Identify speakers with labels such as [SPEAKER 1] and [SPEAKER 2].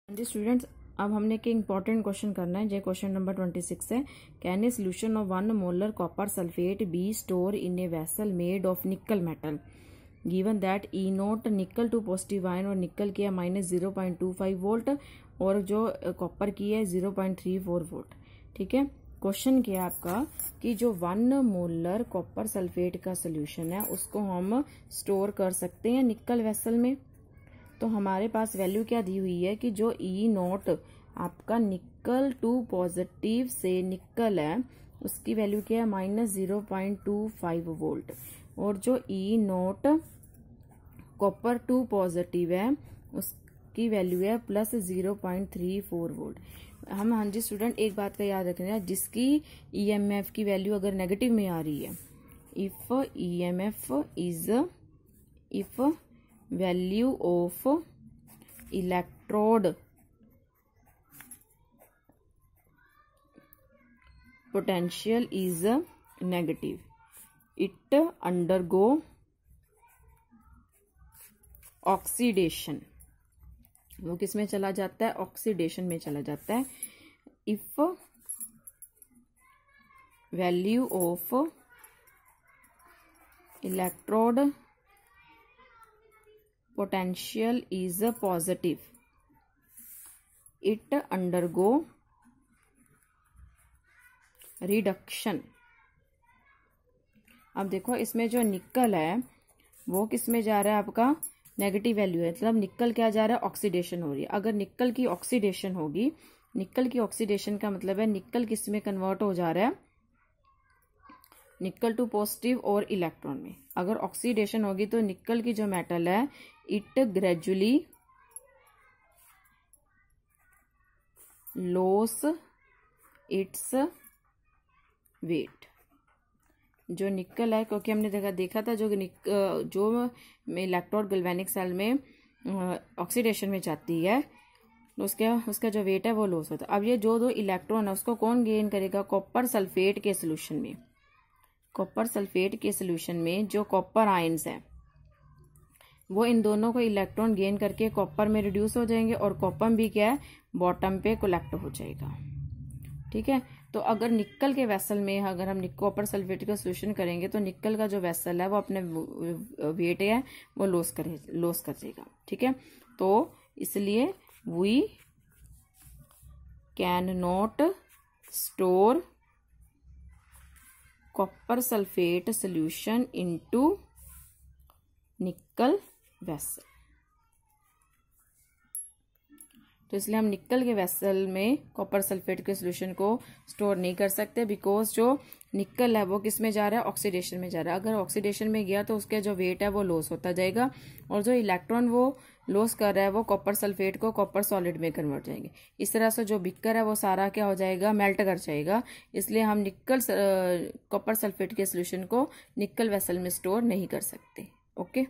[SPEAKER 1] जी students, अब हमने एक इंपॉर्टेंट क्वेश्चन करना है। जो क्वेश्चन नंबर 26 है, can a solution of 1 molar copper sulphate B store in a vessel made of nickel metal given that E note निकल to positive ion और निकल की है -0.25 वोल्ट और जो कॉपर की है 0.34 वोल्ट। ठीक है, क्वेश्चन क्या है आपका कि जो 1 मोलर कॉपर सल्फेट का सोल्यूशन है उसको हम स्टोर कर सकते हैं निकल वेसल में। तो हमारे पास वैल्यू क्या दी हुई है कि जो ई नोट आपका निकल टू पॉजिटिव से निकल है उसकी वैल्यू क्या है -0.25 वोल्ट और जो ई नोट कॉपर टू पॉजिटिव है उसकी वैल्यू है +0.34 वोल्ट। हम हाँ जी स्टूडेंट, एक बात का याद रखना है, जिसकी ईएमएफ की वैल्यू अगर नेगेटिव में आ रही है, if EMF is if value of electrode potential is negative, it undergo oxidation। वो किस में चला जाता है? ऑक्सीडेशन में चला जाता है। if value of electrode potential is positive, it undergo reduction। अब देखो इसमें जो निकल है वो किस में जा रहा है? आपका नेगेटिव वैल्यू है, मतलब निकल क्या जा रहा है? ऑक्सीडेशन हो रही है। अगर निकल की ऑक्सीडेशन होगी, निकल की ऑक्सीडेशन का मतलब है निकल किस में कन्वर्ट हो जा रहा है? निकल टू पॉजिटिव और इलेक्ट्रॉन में। अगर ऑक्सीडेशन होगी तो निकल की जो मेटल है it gradually loss its weight. जो निकल है, क्योंकि हमने देखा था जो इलेक्ट्रोड गैल्वेनिक सेल में ऑक्सीडेशन में जाती है तो उसका जो वेट है वो लॉस होता है। अब ये जो दो इलेक्ट्रॉन है उसको कौन गेन करेगा? कॉपर सल्फेट के सोल्यूशन में। कॉपर सल्फेट के सोल्यूशन में जो कॉपर आयंस है वो इन दोनों को इलेक्ट्रॉन गेन करके कॉपर में रिड्यूस हो जाएंगे और कॉपर भी क्या है? बॉटम पे कलेक्ट हो जाएगा। ठीक है, तो अगर निकल के वेसल में अगर हम कॉपर सल्फेट का सोल्यूशन करेंगे तो निकल का जो वेसल है वो अपने वेट है वो लॉस कर देगा। ठीक है, तो इसलिए we can not store copper sulphate solution into nickel vessel. तो इसलिए हम निकल के वेसल में कॉपर सल्फेट के सोल्यूशन को स्टोर नहीं कर सकते, बिकॉज जो निकल है वो किस में जा रहा है? ऑक्सीडेशन में जा रहा है। अगर ऑक्सीडेशन में गया तो उसका जो वेट है वो लॉस होता जाएगा और जो इलेक्ट्रॉन वो लॉस कर रहा है वो कॉपर सल्फेट को कॉपर सॉलिड में कन्वर्ट जाएंगे। इस तरह से जो बिकर है वो सारा क्या हो जाएगा? मेल्ट कर जाएगा। इसलिए हम निकल कॉपर सल्फेट के सोल्यूशन को निकल वेसल में स्टोर नहीं कर सकते। ओके।